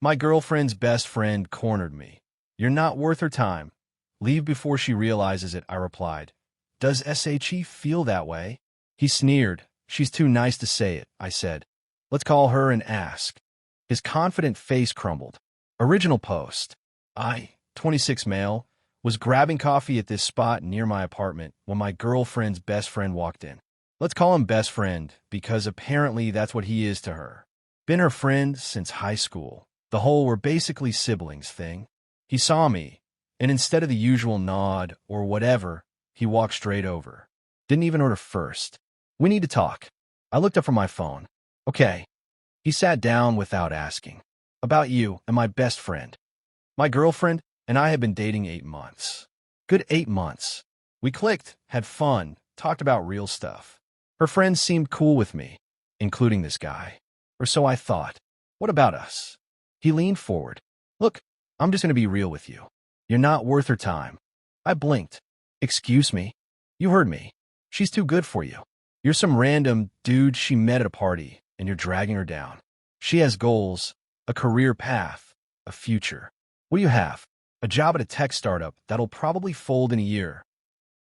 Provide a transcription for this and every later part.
My girlfriend's best friend cornered me. You're not worth her time. Leave before she realizes it, I replied. Does SHE feel that way? He sneered. She's too nice to say it, I said. Let's call her and ask. His confident face crumbled. Original post. I, 26 male, was grabbing coffee at this spot near my apartment when my girlfriend's best friend walked in. Let's call him best friend because apparently that's what he is to her. Been her friend since high school. The whole we're basically siblings thing. He saw me, and instead of the usual nod or whatever, he walked straight over. Didn't even order first. We need to talk. I looked up from my phone. Okay. He sat down without asking. About you and my best friend. My girlfriend and I have been dating 8 months. Good 8 months. We clicked, had fun, talked about real stuff. Her friends seemed cool with me, including this guy. Or so I thought. What about us? He leaned forward. Look, I'm just going to be real with you. You're not worth her time. I blinked. Excuse me? You heard me. She's too good for you. You're some random dude she met at a party, and you're dragging her down. She has goals, a career path, a future. What do you have? A job at a tech startup that'll probably fold in a year.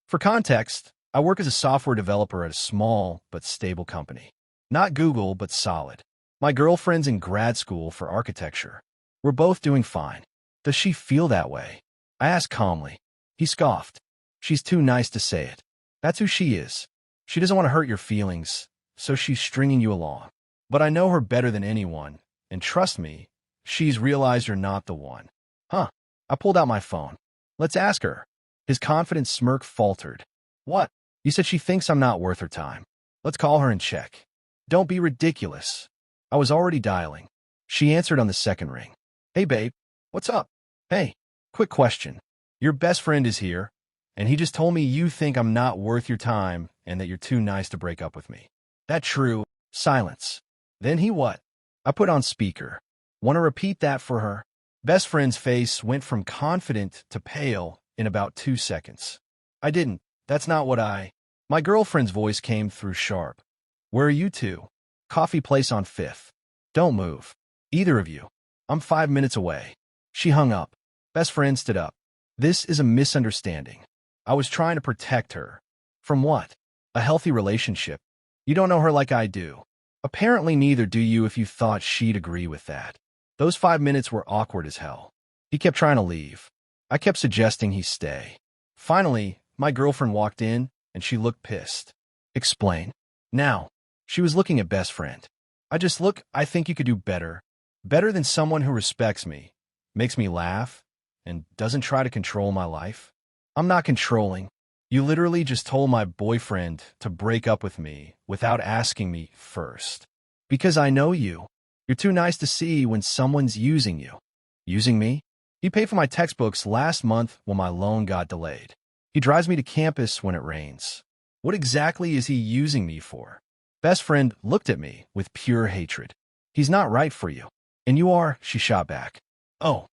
For context, I work as a software developer at a small but stable company. Not Google, but solid. My girlfriend's in grad school for architecture. We're both doing fine. Does she feel that way? I asked calmly. He scoffed. She's too nice to say it. That's who she is. She doesn't want to hurt your feelings, so she's stringing you along. But I know her better than anyone, and trust me, she's realized you're not the one. Huh. I pulled out my phone. Let's ask her. His confident smirk faltered. What? You said she thinks I'm not worth her time. Let's call her and check. Don't be ridiculous. I was already dialing. She answered on the second ring. Hey, babe. What's up? Hey, quick question. Your best friend is here, and he just told me you think I'm not worth your time and that you're too nice to break up with me. That true? Silence. Then he what? I put on speaker. Want to repeat that for her? Best friend's face went from confident to pale in about 2 seconds. I didn't. That's not what I... My girlfriend's voice came through sharp. Where are you two? Coffee place on 5th. Don't move. Either of you. I'm 5 minutes away. She hung up. Best friend stood up. This is a misunderstanding. I was trying to protect her. From what? A healthy relationship. You don't know her like I do. Apparently neither do you if you thought she'd agree with that. Those 5 minutes were awkward as hell. He kept trying to leave. I kept suggesting he stay. Finally, my girlfriend walked in, and she looked pissed. Explain. Now. She was looking at best friend. I think you could do better. Better than someone who respects me, makes me laugh, and doesn't try to control my life. I'm not controlling. You literally just told my boyfriend to break up with me without asking me first. Because I know you. You're too nice to see when someone's using you. Using me? He paid for my textbooks last month when my loan got delayed. He drives me to campus when it rains. What exactly is he using me for? Best friend looked at me with pure hatred. He's not right for you. And you are, she shot back. Oh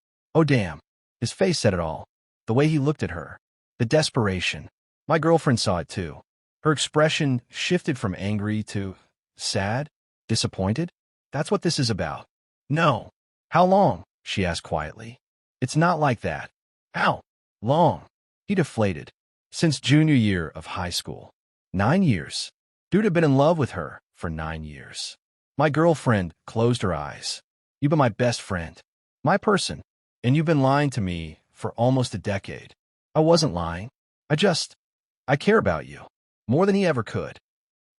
damn. His face said it all. The way he looked at her. The desperation. My girlfriend saw it too. Her expression shifted from angry to sad, disappointed. That's what this is about. No. How long? She asked quietly. It's not like that. How long? He deflated. Since junior year of high school. 9 years. Dude had been in love with her for 9 years. My girlfriend closed her eyes. You've been my best friend. My person. And you've been lying to me for almost a decade. I wasn't lying. I care about you. More than he ever could.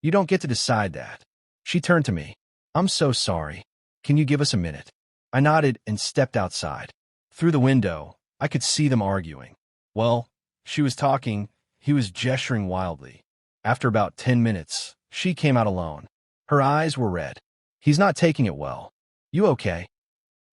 You don't get to decide that. She turned to me. I'm so sorry. Can you give us a minute? I nodded and stepped outside. Through the window, I could see them arguing. Well, she was talking, he was gesturing wildly. After about 10 minutes, she came out alone. Her eyes were red. He's not taking it well. You okay?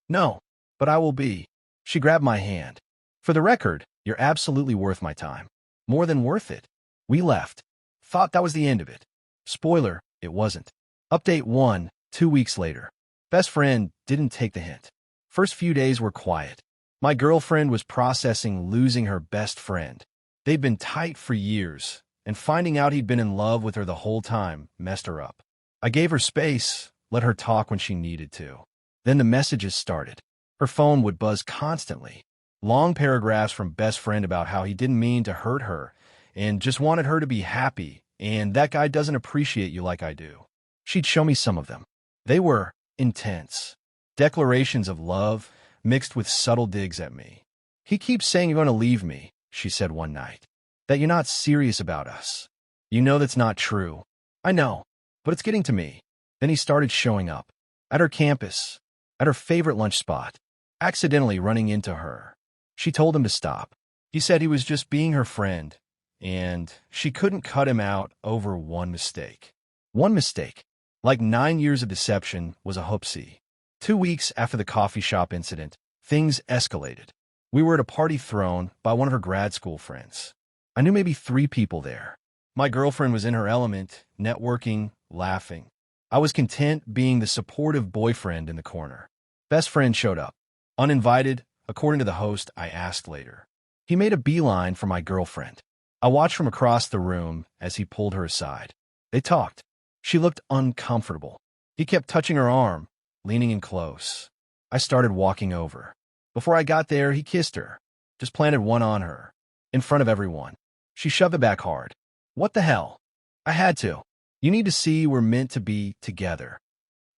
No, but I will be. She grabbed my hand. For the record, you're absolutely worth my time. More than worth it. We left. Thought that was the end of it. Spoiler, it wasn't. Update 1, 2 weeks later. Best friend didn't take the hint. First few days were quiet. My girlfriend was processing losing her best friend. They'd been tight for years, and finding out he'd been in love with her the whole time messed her up. I gave her space, let her talk when she needed to. Then the messages started. Her phone would buzz constantly. Long paragraphs from best friend about how he didn't mean to hurt her and just wanted her to be happy, and that guy doesn't appreciate you like I do. She'd show me some of them. They were intense. Declarations of love mixed with subtle digs at me. He keeps saying you're going to leave me, she said one night. That you're not serious about us. You know that's not true. I know, but it's getting to me. Then he started showing up. At her campus. At her favorite lunch spot. Accidentally running into her. She told him to stop. He said he was just being her friend, and she couldn't cut him out over one mistake. One mistake. Like 9 years of deception was a hoopsie. 2 weeks after the coffee shop incident, things escalated. We were at a party thrown by one of her grad school friends. I knew maybe 3 people there. My girlfriend was in her element, networking, laughing. I was content being the supportive boyfriend in the corner. Best friend showed up. Uninvited, according to the host, I asked later. He made a beeline for my girlfriend. I watched from across the room as he pulled her aside. They talked. She looked uncomfortable. He kept touching her arm, leaning in close. I started walking over. Before I got there, he kissed her. Just planted one on her. In front of everyone. She shoved it back hard. What the hell? I had to. You need to see we're meant to be together.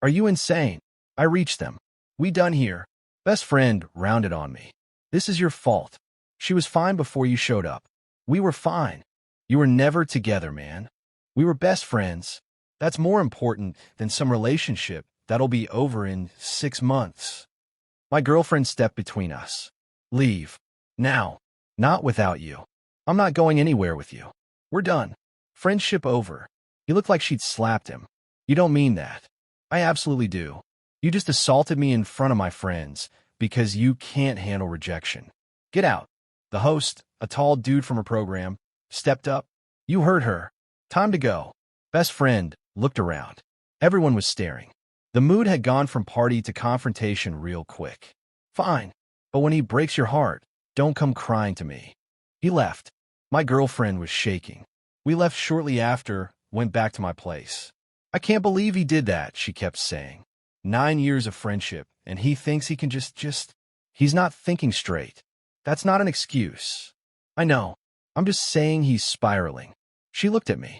Are you insane? I reached them. We done here. Best friend rounded on me. This is your fault. She was fine before you showed up. We were fine. You were never together, man. We were best friends. That's more important than some relationship that'll be over in 6 months. My girlfriend stepped between us. Leave. Now. Not without you. I'm not going anywhere with you. We're done. Friendship over. He looked like she'd slapped him. You don't mean that. I absolutely do. You just assaulted me in front of my friends because you can't handle rejection. Get out. The host, a tall dude from her program, stepped up. You heard her. Time to go. Best friend looked around. Everyone was staring. The mood had gone from party to confrontation real quick. Fine. But when he breaks your heart, don't come crying to me. He left. My girlfriend was shaking. We left shortly after, went back to my place. I can't believe he did that, she kept saying. 9 years of friendship, and he thinks he can just... He's not thinking straight. That's not an excuse. I know. I'm just saying he's spiraling. She looked at me.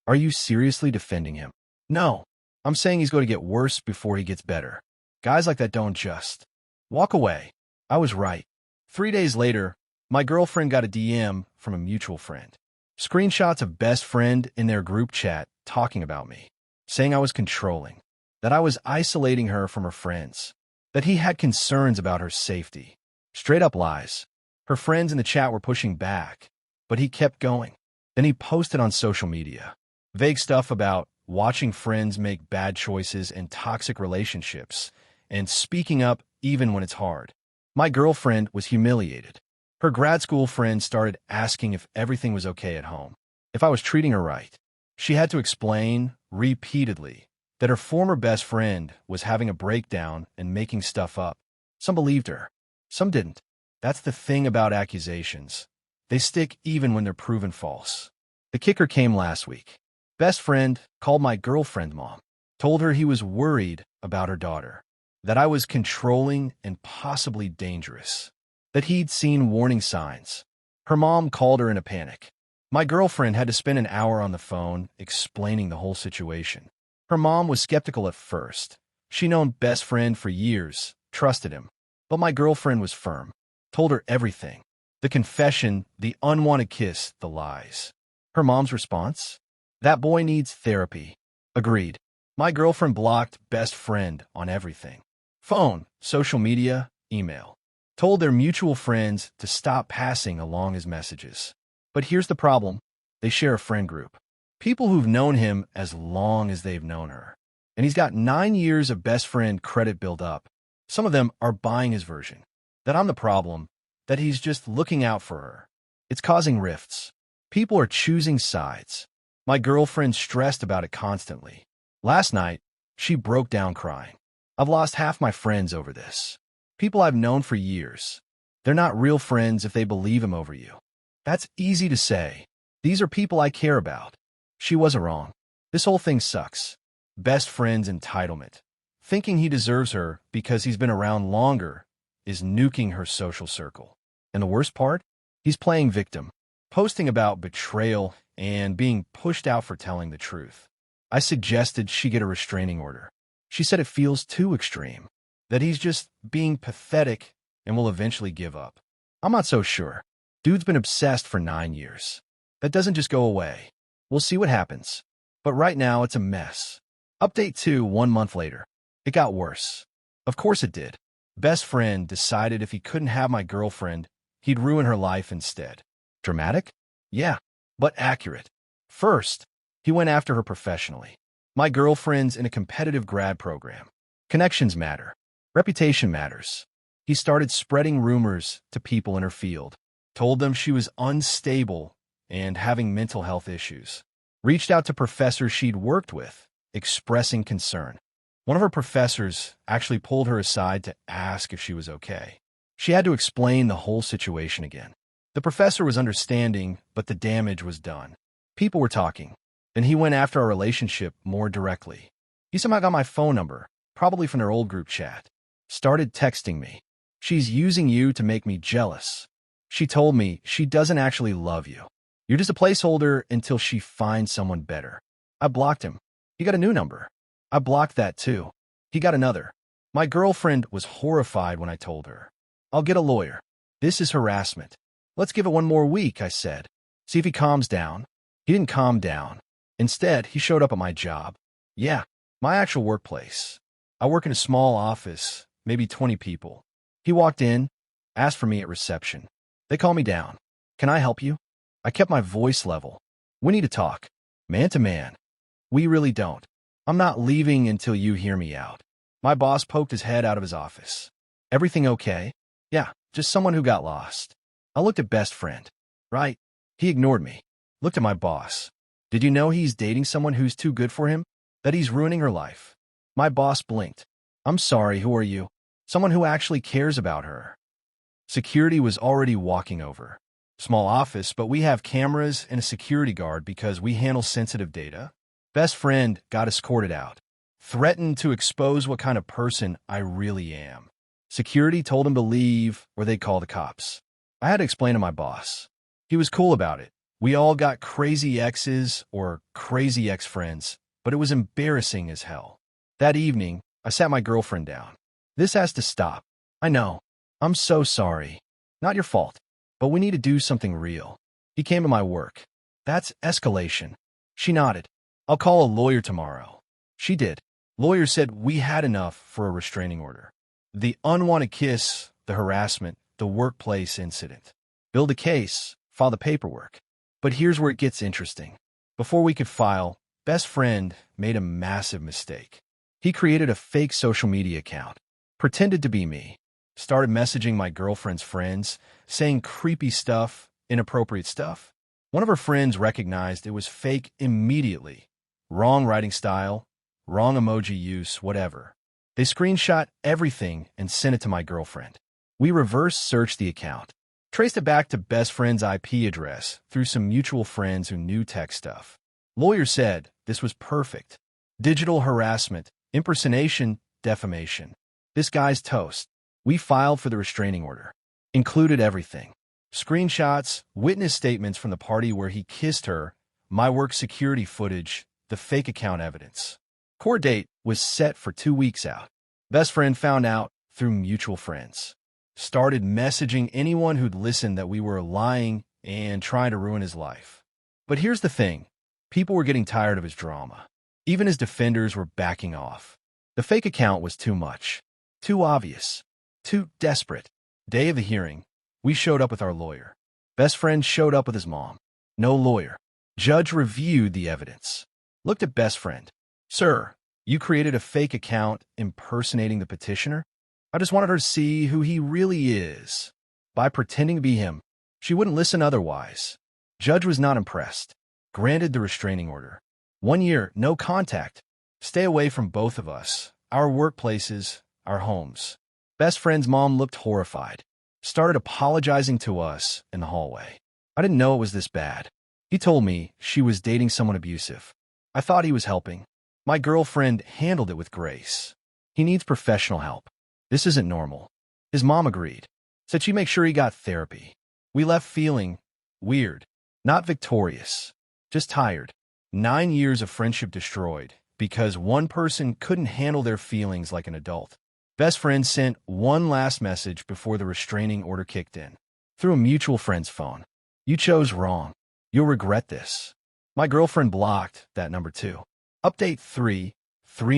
Are you seriously defending him? No. I'm saying he's going to get worse before he gets better. Guys like that don't just... Walk away. I was right. 3 days later, my girlfriend got a DM from a mutual friend. Screenshots of best friend in their group chat talking about me, saying I was controlling, that I was isolating her from her friends, that he had concerns about her safety. Straight up lies. Her friends in the chat were pushing back, but he kept going. Then he posted on social media. Vague stuff about watching friends make bad choices and toxic relationships, and speaking up even when it's hard. My girlfriend was humiliated. Her grad school friend started asking if everything was okay at home, if I was treating her right. She had to explain, repeatedly, that her former best friend was having a breakdown and making stuff up. Some believed her. Some didn't. That's the thing about accusations. They stick even when they're proven false. The kicker came last week. Best friend called my girlfriend mom, told her he was worried about her daughter, that I was controlling and possibly dangerous, that he'd seen warning signs. Her mom called her in a panic. My girlfriend had to spend an hour on the phone explaining the whole situation. Her mom was skeptical at first. She'd known best friend for years, trusted him. But my girlfriend was firm, told her everything. The confession, the unwanted kiss, the lies. Her mom's response? That boy needs therapy. Agreed. My girlfriend blocked best friend on everything. Phone, social media, email. Told their mutual friends to stop passing along his messages. But here's the problem. They share a friend group. People who've known him as long as they've known her. And he's got 9 years of best friend credit built up. Some of them are buying his version. That I'm the problem. That he's just looking out for her. It's causing rifts. People are choosing sides. My girlfriend's stressed about it constantly. Last night, she broke down crying. I've lost half my friends over this. People I've known for years. They're not real friends if they believe him over you. That's easy to say. These are people I care about. She wasn't wrong. This whole thing sucks. Best friend's entitlement. Thinking he deserves her because he's been around longer is nuking her social circle. And the worst part? He's playing victim, posting about betrayal and being pushed out for telling the truth. I suggested she get a restraining order. She said it feels too extreme, that he's just being pathetic and will eventually give up. I'm not so sure. Dude's been obsessed for 9 years. That doesn't just go away. We'll see what happens. But right now, it's a mess. Update 2, 1 month later. It got worse. Of course it did. Best friend decided if he couldn't have my girlfriend, he'd ruin her life instead. Dramatic? Yeah, but accurate. First, he went after her professionally. My girlfriend's in a competitive grad program. Connections matter. Reputation matters. He started spreading rumors to people in her field. Told them she was unstable and having mental health issues. Reached out to professors she'd worked with, expressing concern. One of her professors actually pulled her aside to ask if she was okay. She had to explain the whole situation again. The professor was understanding, but the damage was done. People were talking. Then he went after our relationship more directly. He somehow got my phone number, probably from their old group chat. Started texting me. She's using you to make me jealous. She told me she doesn't actually love you. You're just a placeholder until she finds someone better. I blocked him. He got a new number. I blocked that too. He got another. My girlfriend was horrified when I told her. I'll get a lawyer. This is harassment. Let's give it 1 more week, I said. See if he calms down. He didn't calm down. Instead, he showed up at my job. Yeah, my actual workplace. I work in a small office, maybe 20 people. He walked in, asked for me at reception. They call me down. Can I help you? I kept my voice level. We need to talk. Man to man. We really don't. I'm not leaving until you hear me out. My boss poked his head out of his office. Everything okay? Yeah, just someone who got lost. I looked at best friend. Right. He ignored me. Looked at my boss. Did you know he's dating someone who's too good for him? That he's ruining her life? My boss blinked. I'm sorry, who are you? Someone who actually cares about her. Security was already walking over. Small office, but we have cameras and a security guard because we handle sensitive data. Best friend got escorted out. Threatened to expose what kind of person I really am. Security told him to leave or they'd call the cops. I had to explain to my boss. He was cool about it. We all got crazy exes or crazy ex-friends, but it was embarrassing as hell. That evening, I sat my girlfriend down. This has to stop. I know. I'm so sorry. Not your fault. But we need to do something real. He came to my work. That's escalation. She nodded. I'll call a lawyer tomorrow. She did. Lawyer said we had enough for a restraining order. The unwanted kiss, the harassment, the workplace incident. Build a case, file the paperwork. But here's where it gets interesting. Before we could file, best friend made a massive mistake. He created a fake social media account, pretended to be me, started messaging my girlfriend's friends, saying creepy stuff, inappropriate stuff. One of her friends recognized it was fake immediately. Wrong writing style, wrong emoji use, whatever. They screenshot everything and sent it to my girlfriend. We reverse searched the account, traced it back to best friend's IP address through some mutual friends who knew tech stuff. Lawyer said this was perfect. Digital harassment, impersonation, defamation. This guy's toast. We filed for the restraining order. Included everything. Screenshots, witness statements from the party where he kissed her, my work security footage, the fake account evidence. Court date was set for 2 weeks out. Best friend found out through mutual friends. Started messaging anyone who'd listened that we were lying and trying to ruin his life. But here's the thing. People were getting tired of his drama. Even his defenders were backing off. The fake account was too much. Too obvious. Too desperate. Day of the hearing, we showed up with our lawyer. Best friend showed up with his mom. No lawyer. Judge reviewed the evidence. Looked at best friend. Sir, you created a fake account impersonating the petitioner? I just wanted her to see who he really is. By pretending to be him, she wouldn't listen otherwise. Judge was not impressed. Granted the restraining order. 1 year, no contact. Stay away from both of us, our workplaces, our homes. Best friend's mom looked horrified. Started apologizing to us in the hallway. I didn't know it was this bad. He told me she was dating someone abusive. I thought he was helping. My girlfriend handled it with grace. He needs professional help. This isn't normal. His mom agreed. Said she'd make sure he got therapy. We left feeling weird, not victorious, just tired. 9 years of friendship destroyed because one person couldn't handle their feelings like an adult. Best friend sent one last message before the restraining order kicked in. Through a mutual friend's phone. You chose wrong. You'll regret this. My girlfriend blocked that number too. Update 3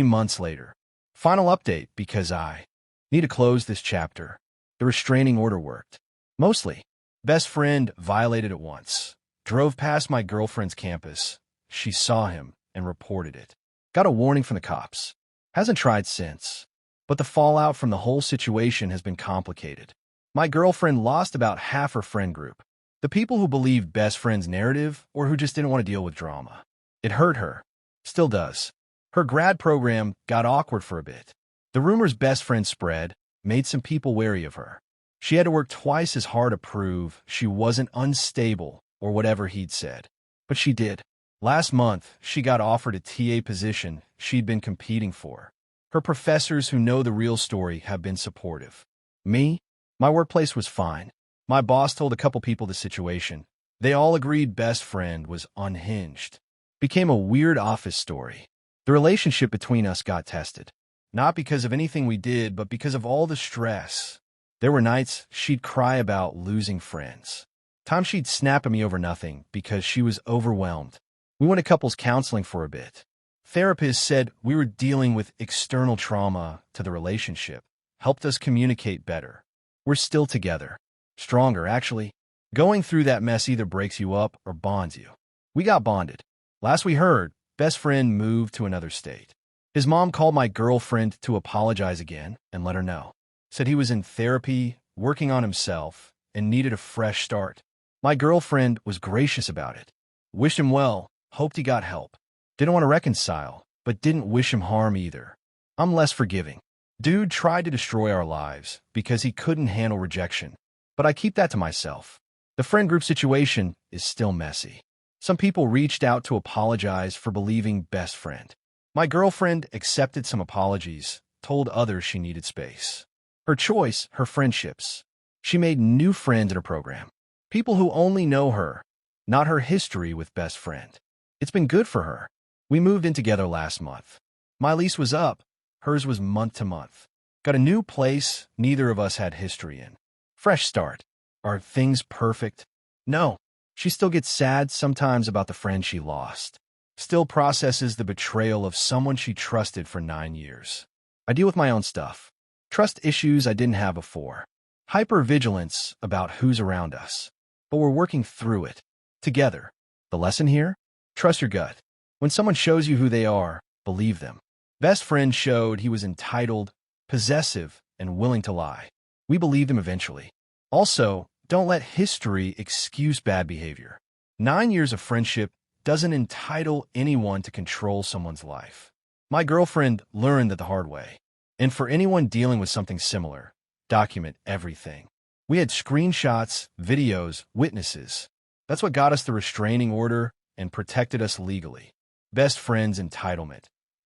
months later. Final update because I need to close this chapter. The restraining order worked. Mostly. Best friend violated it once. Drove past my girlfriend's campus. She saw him and reported it. Got a warning from the cops. Hasn't tried since. But the fallout from the whole situation has been complicated. My girlfriend lost about half her friend group. The people who believed best friend's narrative or who just didn't want to deal with drama. It hurt her. Still does. Her grad program got awkward for a bit. The rumors best friend spread made some people wary of her. She had to work twice as hard to prove she wasn't unstable or whatever he'd said. But she did. Last month, she got offered a TA position she'd been competing for. Her professors who know the real story have been supportive. Me? My workplace was fine. My boss told a couple people the situation. They all agreed best friend was unhinged. Became a weird office story. The relationship between us got tested. Not because of anything we did, but because of all the stress. There were nights she'd cry about losing friends. Times she'd snap at me over nothing because she was overwhelmed. We went to couples counseling for a bit. Therapists said we were dealing with external trauma to the relationship. Helped us communicate better. We're still together. Stronger, actually. Going through that mess either breaks you up or bonds you. We got bonded. Last we heard, best friend moved to another state. His mom called my girlfriend to apologize again and let her know. Said he was in therapy, working on himself, and needed a fresh start. My girlfriend was gracious about it. Wished him well, hoped he got help. Didn't want to reconcile, but didn't wish him harm either. I'm less forgiving. Dude tried to destroy our lives because he couldn't handle rejection. But I keep that to myself. The friend group situation is still messy. Some people reached out to apologize for believing best friend. My girlfriend accepted some apologies, told others she needed space. Her choice, her friendships. She made new friends in her program. People who only know her, not her history with best friend. It's been good for her. We moved in together last month. My lease was up. Hers was month to month. Got a new place neither of us had history in. Fresh start. Are things perfect? No. She still gets sad sometimes about the friend she lost. Still processes the betrayal of someone she trusted for 9 years. I deal with my own stuff. Trust issues I didn't have before. Hypervigilance about who's around us. But we're working through it. Together. The lesson here? Trust your gut. When someone shows you who they are, believe them. Best friend showed he was entitled, possessive, and willing to lie. We believed him eventually. Also, don't let history excuse bad behavior. 9 years of friendship doesn't entitle anyone to control someone's life. My girlfriend learned that the hard way. And for anyone dealing with something similar, document everything. We had screenshots, videos, witnesses. That's what got us the restraining order and protected us legally. Best friend's entitlement.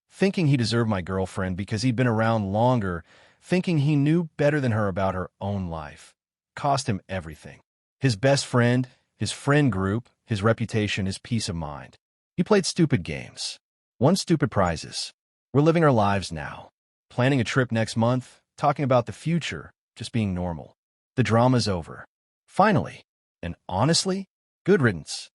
Thinking he deserved my girlfriend because he'd been around longer, thinking he knew better than her about her own life. Cost him everything. His best friend, his friend group, his reputation, his peace of mind. He played stupid games. Won stupid prizes. We're living our lives now. Planning a trip next month, talking about the future, just being normal. The drama's over. Finally. And honestly, good riddance.